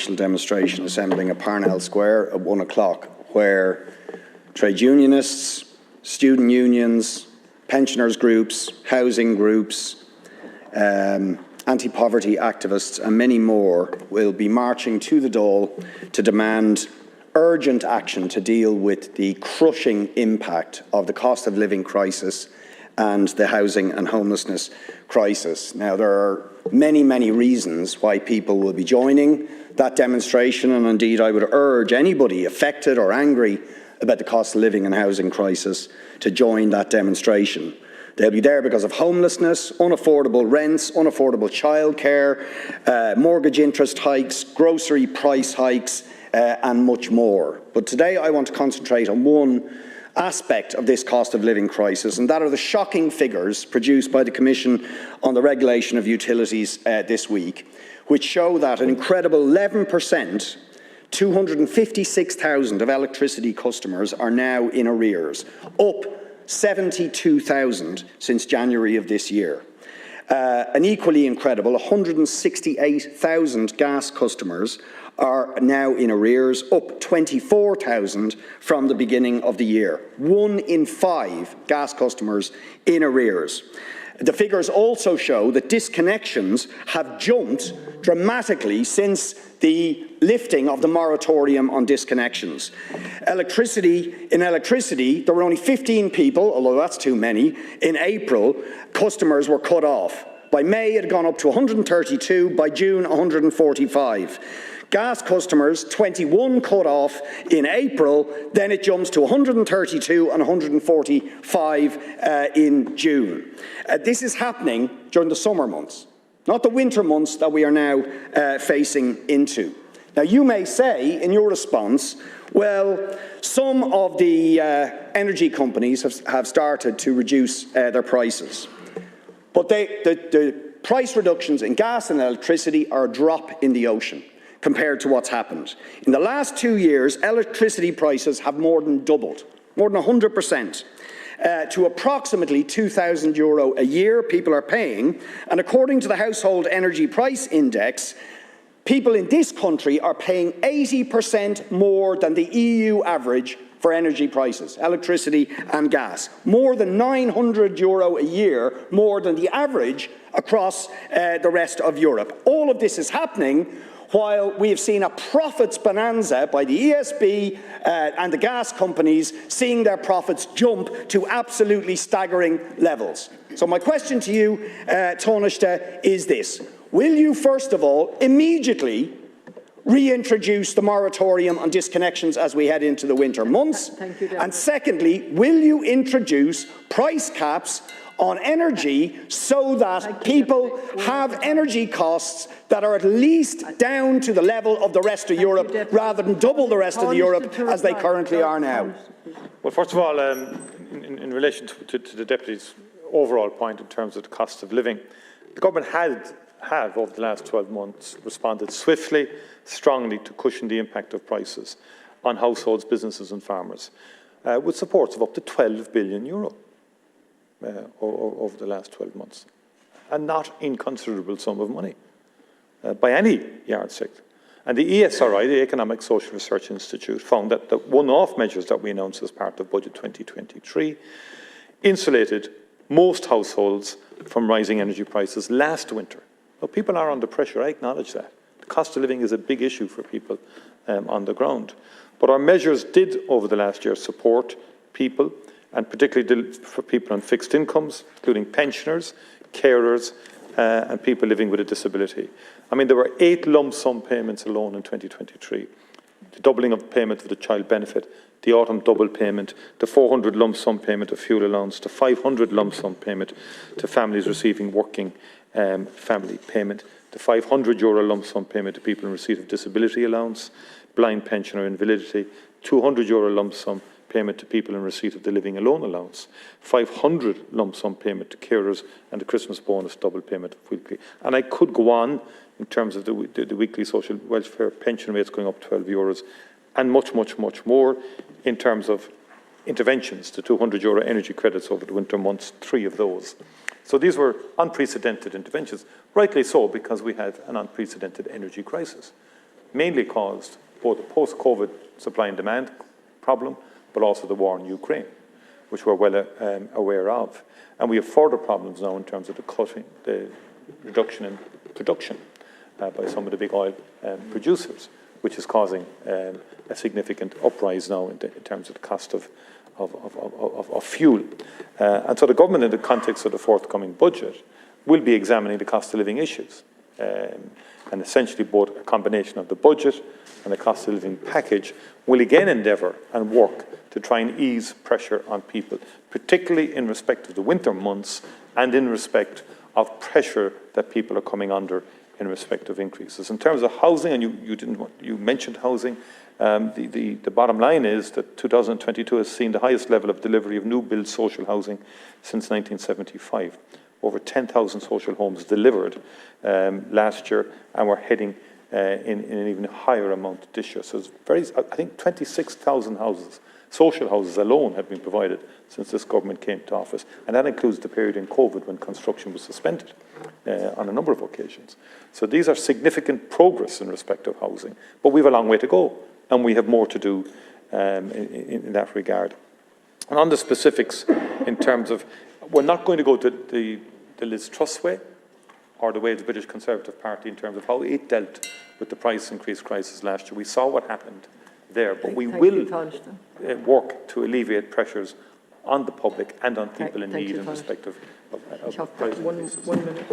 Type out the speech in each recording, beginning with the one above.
national demonstration assembling at Parnell Square at 1 o'clock, where trade unionists, student unions, pensioners groups, housing groups, anti-poverty activists and many more will be marching to the Dáil to demand urgent action to deal with the crushing impact of the cost of living crisis and the housing and homelessness crisis. Now, there are many, many reasons why people will be joining that demonstration, and indeed I would urge anybody affected or angry about the cost of living and housing crisis to join that demonstration. They'll be there because of homelessness, unaffordable rents, unaffordable childcare, mortgage interest hikes, grocery price hikes, and much more. But today I want to concentrate on one aspect of this cost of living crisis, and that are the shocking figures produced by the Commission on the Regulation of Utilities this week, which show that an incredible 11%, 256,000 of electricity customers are now in arrears, up 72,000 since January of this year. An equally incredible 168,000 gas customers are now in arrears, up 24,000 from the beginning of the year. 1 in 5 gas customers in arrears. The figures also show that disconnections have jumped dramatically since the lifting of the moratorium on disconnections. In electricity, there were only 15 people, although that's too many. In April, customers were cut off. By May, it had gone up to 132. By June, 145. Gas customers, 21 cut off in April, then it jumps to 132 and 145 in June. This is happening during the summer months, not the winter months that we are now facing into. Now, you may say in your response, well, some of the energy companies have started to reduce their prices, but the price reductions in gas and electricity are a drop in the ocean compared to what's happened. In the last 2 years, electricity prices have more than doubled, more than 100%, to approximately €2,000 a year people are paying. And according to the Household Energy Price Index, people in this country are paying 80% more than the EU average for energy prices, electricity and gas. More than €900 a year, more than the average across the rest of Europe. All of this is happening while we have seen a profits bonanza by the ESB and the gas companies, seeing their profits jump to absolutely staggering levels. So my question to you, Taoiseach, is this. Will you, first of all, immediately reintroduce the moratorium on disconnections as we head into the winter months? And secondly, will you introduce price caps on energy so that people have energy costs that are at least down to the level of the rest of Europe rather than double the rest of Europe as they currently are now? Well, first of all, in relation to the Deputy's overall point in terms of the cost of living, the government have over the last 12 months responded swiftly, strongly to cushion the impact of prices on households, businesses and farmers, with supports of up to €12 billion over the last 12 months. A not inconsiderable sum of money by any yardstick. And the ESRI, the Economic Social Research Institute, found that the one-off measures that we announced as part of Budget 2023 insulated most households from rising energy prices last winter. Well, people are under pressure, I acknowledge that. The cost of living is a big issue for people on the ground. But our measures did, over the last year, support people, and particularly for people on fixed incomes, including pensioners, carers, and people living with a disability. I mean, there were 8 lump sum payments alone in 2023. The doubling of payment of the child benefit, the autumn double payment, the 400 lump sum payment of fuel allowance, the 500 lump sum payment to families receiving working family payment, the €500 lump sum payment to people in receipt of disability allowance, blind pension or invalidity, €200 lump sum payment to people in receipt of the living alone allowance, 500 lump sum payment to carers, and the Christmas bonus double payment of weekly. And I could go on in terms of the weekly social welfare pension rates going up €12, and much, much, much more in terms of interventions, the €200 energy credits over the winter months, 3 of those. So these were unprecedented interventions, rightly so, because we have an unprecedented energy crisis. mainly caused both the post-COVID supply and demand problem, but also the war in Ukraine, which we're well aware of. And we have further problems now in terms of the reduction in production by some of the big oil producers, which is causing a significant uprise now in terms of the cost of fuel. And so the government, in the context of the forthcoming budget, will be examining the cost of living issues. And essentially both a combination of the budget and the cost of living package will again endeavour and work to try and ease pressure on people, particularly in respect of the winter months and in respect of pressure that people are coming under in respect of increases. In terms of housing, and you mentioned housing, the bottom line is that 2022 has seen the highest level of delivery of new build social housing since 1975. Over 10,000 social homes delivered last year, and we're heading in an even higher amount this year. So it's I think 26,000 houses, social houses alone, have been provided since this government came to office, and that includes the period in COVID when construction was suspended on a number of occasions. So these are significant progress in respect of housing, but we have a long way to go, and we have more to do in that regard. And on the specifics, in terms of, we're not going to go to the Liz Truss way or the way of the British Conservative Party in terms of how it dealt with the price increase crisis last year. We saw what happened there, but we will work to alleviate pressures on the public and on people in need in respect of price increases. 1 minute.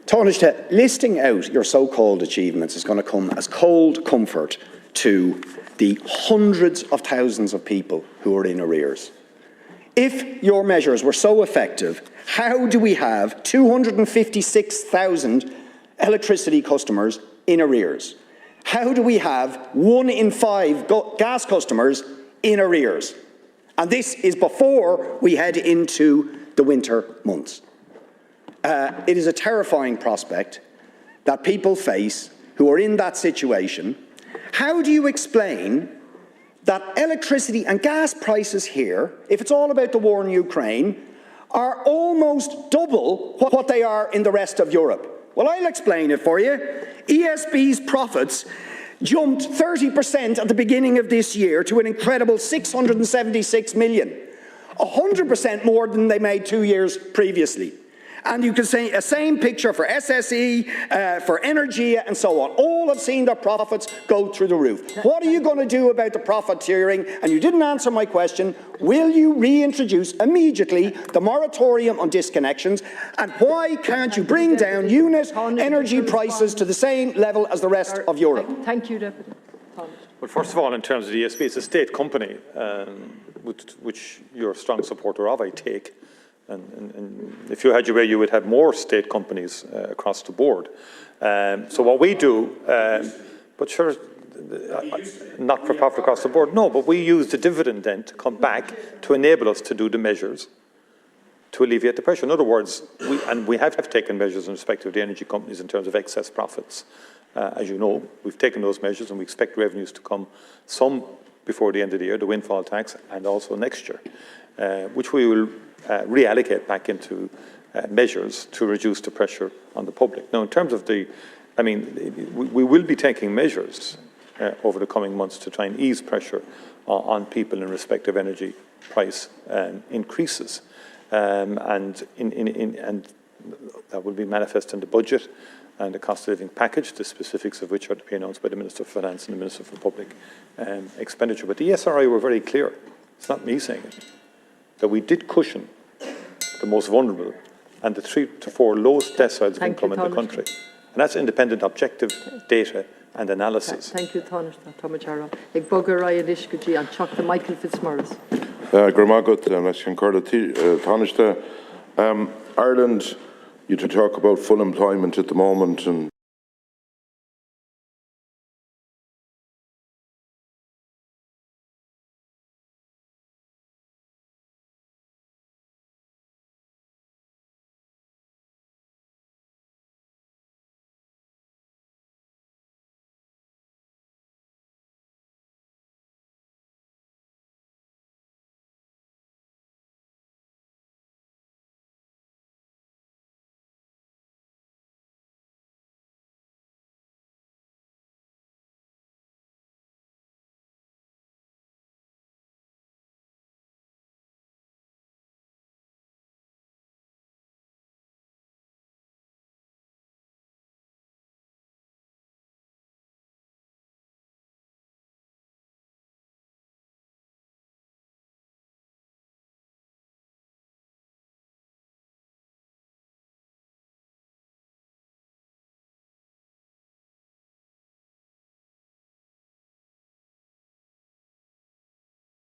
Tánaiste, listing out your so-called achievements is going to come as cold comfort to the hundreds of thousands of people who are in arrears. If your measures were so effective, how do we have 256,000 electricity customers in arrears? How do we have 1 in 5 gas customers in arrears? And this is before we head into the winter months. It is a terrifying prospect that people face who are in that situation. How do you explain that electricity and gas prices here, if it's all about the war in Ukraine, are almost double what they are in the rest of Europe? Well, I'll explain it for you. ESB's profits jumped 30% at the beginning of this year to an incredible 676 million, 100% more than they made 2 years previously. And you can see a same picture for SSE, for Energia, and so on. All have seen their profits go through the roof. What are you going to do about the profiteering? And you didn't answer my question. Will you reintroduce immediately the moratorium on disconnections? And why can't you bring down unit energy prices to the same level as the rest of Europe? Thank you, Deputy. Well, first of all, in terms of the ESB, it's a state company, which you're a strong supporter of, I take. And if you had your way, you would have more state companies across the board. So what we do, but sure, not for profit across the board, no, but we use the dividend then to come back to enable us to do the measures to alleviate the pressure. In other words, we have taken measures in respect of the energy companies in terms of excess profits. As you know, we've taken those measures and we expect revenues to come some before the end of the year, the windfall tax, and also next year, which we will reallocate back into measures to reduce the pressure on the public. Now, in terms of we will be taking measures over the coming months to try and ease pressure on people in respect of energy price increases, and that will be manifest in the budget and the cost of living package, the specifics of which are to be announced by the Minister of Finance and the Minister for Public Expenditure. But the ESRI were very clear, it's not me saying it, that we did cushion the most vulnerable and the 3 to 4 lowest deciles of income in the country. And that's independent, objective data and analysis. Thank you, Tánaiste. Micheál. Ag bugger I Adishkaji and Chuck the Michael Fitzmaurice. Tánaiste, Ireland, you to talk about full employment at the moment and